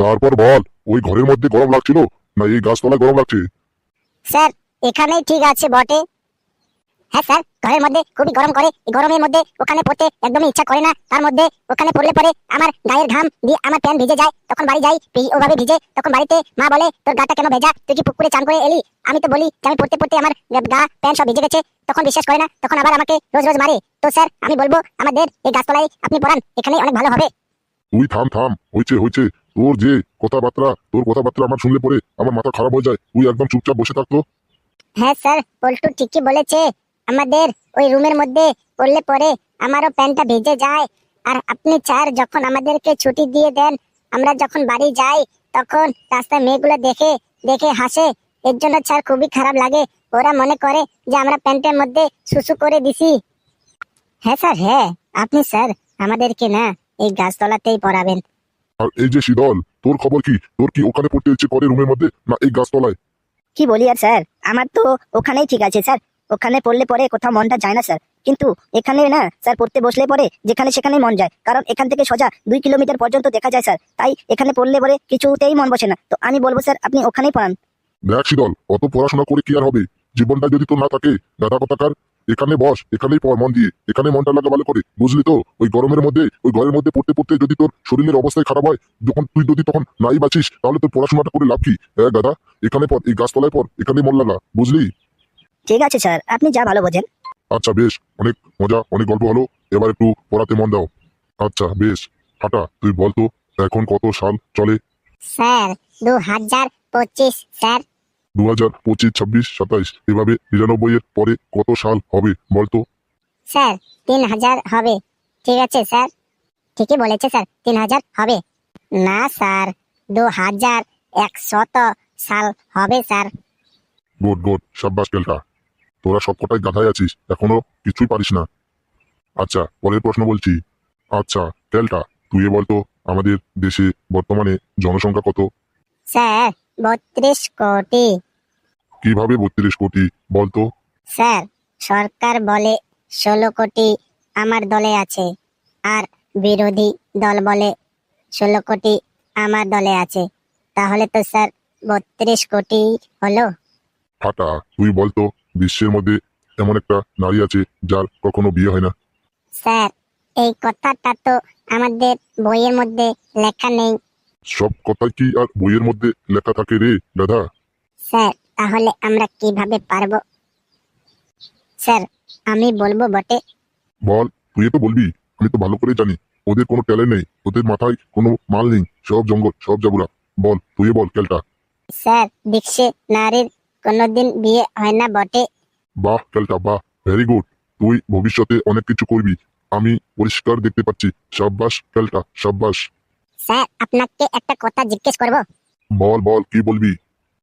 তারপর বল, ওই ঘরের মধ্যে গরম লাগছিল না এই গাছতলায় গরম লাগছে? স্যার এখানেই ঠিক আছে বটে। হ্যাঁ স্যার, ঘরের মধ্যে খুবই গরম করে, এই গরমের মধ্যে ওখানে পড়তে একদমই ইচ্ছা করে না। তার মধ্যে ওখানে পড়লে পরে আমার গায়ের ঘাম দিয়ে আমার প্যান্ট ভিজে যায়, তখন বাড়ি যাই ওভাবে ভিজে, তখন বাড়িতে মা বলে তোর গাটা কেন ভেজা, তুই কি পুকুরে চান করে এলি? আমি তো বলি যে আমি পড়তে পড়তে আমার গা প্যান্ট সব ভিজে গেছে, তখন বিশ্বাস করে না, তখন আবার আমাকে রোজ রোজ মারে। তো স্যার আমি বলবো আমাদের এই গাছতলায় আপনি পড়ান, এখানেই অনেক ভালো হবে। তুই থাম থাম, হয়েছে হয়েছে। তোর কথাবার্তা আমার শুনলে পরে আমার মাথা খারাপ হয়ে যায়। তুই একদম চুপচাপ বসে থাকতো। হ্যাঁ স্যার, পল্টু ঠিকই বলেছে। আমাদের ওই রুমের মধ্যে পড়লে পরে আমারও প্যান্টটা ভিজে যায়। আর আপনি স্যার যখন আমাদেরকে ছুটি দিয়ে দেন, আমরা যখন বাড়ি যাই তখন রাস্তায় মেয়েগুলো দেখে দেখে হাসে। এর জন্য স্যার খুবই খারাপ লাগে। ওরা মনে করে যে আমরা প্যান্টের মধ্যে সুসু করে দিছি। হ্যাঁ স্যার, হ্যাঁ, আপনি স্যার আমাদেরকে না এই গাছতলাতেই পড়াবেন। আর এই যে শীতল, তোর খবর কি? তোর কি ওখানে পড়তে ইচ্ছে করে রুমের মধ্যে, না এই গাছতলায়? কি বলি আর স্যার, আমার তো ওখানেই ঠিক আছে স্যার। ওখানে পড়লে পরে কোথাও মনটা যায় না স্যার, কিন্তু এখানে না স্যার, পড়তে বসলে পরে যেখানে সেখানে মন যায়, কারণ এখান থেকে সোজা 2 কিলোমিটার পর্যন্ত দেখা যায় স্যার। তাই এখানে পড়লে পরে কিছুতেই মন বসে না। তো আমি বলবো স্যার আপনি ওখানেই পড়ান। দেখ শীতল, অত পড়াশোনা করে কি আর হবে? জীবনটা যদি তোর না থাকে, গাধা কথাকার, এখানে বস, এখানেই পড় মন দিয়ে, এখানে মনটা লাগা ভালো করে, বুঝলি তো? ওই গরমের মধ্যে ওই ঘরের মধ্যে পড়তে পড়তে যদি তোর শরীরের অবস্থায় খারাপ হয়, যখন তুই যদি তখন নাই বাঁচিস, তাহলে তোর পড়াশোনাটা করে লাভ কি? হ্যাঁ গাধা, এখানে পড়, এই গাছতলায় পড়, এখানেই মন লাগা, বুঝলি? ঠিক আছে স্যার, আপনি যা ভালো বোঝেন। আচ্ছা বেশ, অনেক মজা, অনেক গল্প হলো, এবার একটু পড়াতে মন দাও। আচ্ছা বেশ, হাঁটা তুই বলতো এখন কত সাল চলে? Sir 2025 sir. 2025, 26, 27, এভাবে 99 এর পরে কত সাল হবে বলতো? স্যার 3000 হবে। ঠিক আছে স্যার, ঠিকই বলেছে স্যার, 3000 হবে। না স্যার, 2100 সাল হবে স্যার। গুড গুড, সাব্বাস কেলটা। তোরা সব কটাই গাধাই আছিস, এখনো কিছুই পারিস না। আচ্ছা পরের প্রশ্ন বলছি। আচ্ছা কেলটা, তুই বলতো আমাদের দেশে বর্তমানে জনসংখ্যা কত? স্যার 32 কোটি। কিভাবে 32 কোটি বলতো? স্যার সরকার বলে 16 কোটি আমার দলে আছে, আর বিরোধী দল বলে 16 কোটি আমার দলে আছে, তাহলে তো স্যার 32 কোটি হলো। ফাটা, তুই বলতো বিশ্বের মধ্যে এমন একটা নারী আছে যার কখনো বিয়ে হয় না? স্যার এই কথাটা তো আমাদের বইয়ের মধ্যে লেখা নেই। সব কথাই কি আর বইয়ের মধ্যে লেখা থাকে রে গাধা? স্যার তাহলে আমরা কিভাবে পারবো? স্যার আমি বলবো বটে। বল, তুই তো বলবি, আমি তো ভালো করে জানি ওদের কোনো ট্যালেন্ট নেই, ওদের মাথায় কোনো মাল নেই, সব জঙ্গল, সব জাবুরা। বল, তুই বল কেলটা। স্যার বিশ্বে নারীর কোনোদিন বিয়ে হয় না বটে। বাহ কেলটা বাহ, ভেরি গুড। তুই ভবিষ্যতে অনেক কিছু করবি, আমি পরিষ্কার দেখতে পাচ্ছি। সাব্বাস কেলটা, সাব্বাস। স্যার আপনাকে একটা কথা জিজ্ঞেস করব। বল বল, কি বলবি?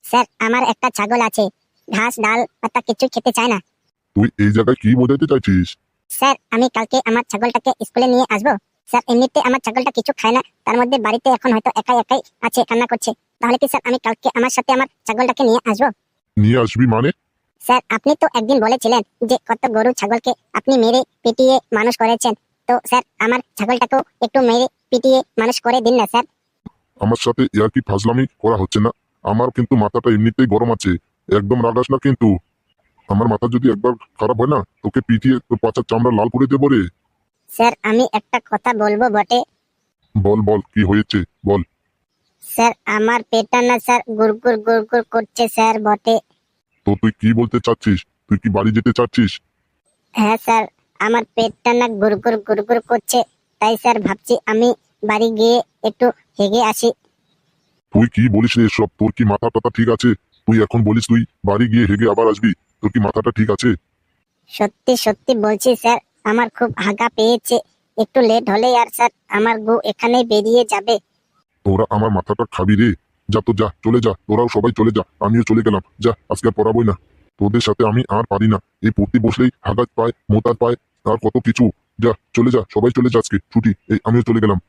স্যার আমার একটা ছাগল আছে, ঘাস ডাল পাতা কিছু খেতে চায় না। তুই এই জায়গায় কি বোঝাতে চাইছিস? স্যার আমি কালকে আমার ছাগলটাকে স্কুলে নিয়ে আসবো। স্যার এমনিতে আমার ছাগলটা কিছু খায় না, তার মধ্যে বাড়িতে এখন হয়তো একাই একাই আছে, কান্না করছে। তাহলে কি স্যার আমি কালকে আমার সাথে আমার ছাগলটাকে নিয়ে আসবো? নিয়ে আসবি মানে? স্যার আপনি তো একদিন বলেছিলেন যে কত গরু ছাগলকে আপনি মেরে পিটিয়ে মানুষ করেছেন। তো স্যার আমার ছাগলটাকেও একটু মেরে পিটিয়ে মানুষ করে দিন না স্যার। আমার সাথে ইয়ার কি ফাজলামি করা হচ্ছে না? আমার কিন্তু মাথাটা এমনিতেই গরম আছে, একদম রাগাস না কিন্তু। আমার মাথা যদি একবার খারাপ হয় না, তোকে পিটিয়ে তোর পাছার চামড়া লাল করে দেবো রে। স্যার আমি একটা কথা বলবো বটে। বল বল, কি হয়েছে বল। স্যার আমার পেটটা না স্যার গুড়গুড় করছে স্যার বটে। তো তুই কি বলতে চাচ্ছিস? তুই কি বাড়ি যেতে চাচ্ছিস? হ্যাঁ স্যার, আমার পেটটা না গুড়গুড় করছে, তাই স্যার ভাবছি আমি বাড়ি গিয়ে একটু হেগে আসি। তুই কি বলিস রে সব? তোর কি মাথা টাথা ঠিক আছে? তুই এখন বলিস তুই বাড়ি গিয়ে হেগে আবার আসবি? তোর কি মাথাটা ঠিক আছে? সত্যি সত্যি বলছি স্যার, আমার খুব হাগা পেয়েছে, একটু লেট হলেই আর স্যার আমার গু এখানেই বেরিয়ে যাবে। তোরা আমার মাথাটা খাবি রে। যা তো যা, চলে যা, তোরাও সবাই চলে যা, আমিও চলে গেলাম। যা, আজকে আর পড়াবোই না। তোদের সাথে আমি আর পারি না। এই পড়তে বসলেই হাগাত পায়, মোতার পায়, আর কত কিছু। যা চলে যা, সবাই চলে যা, আজকে ছুটি, এই আমিও চলে গেলাম।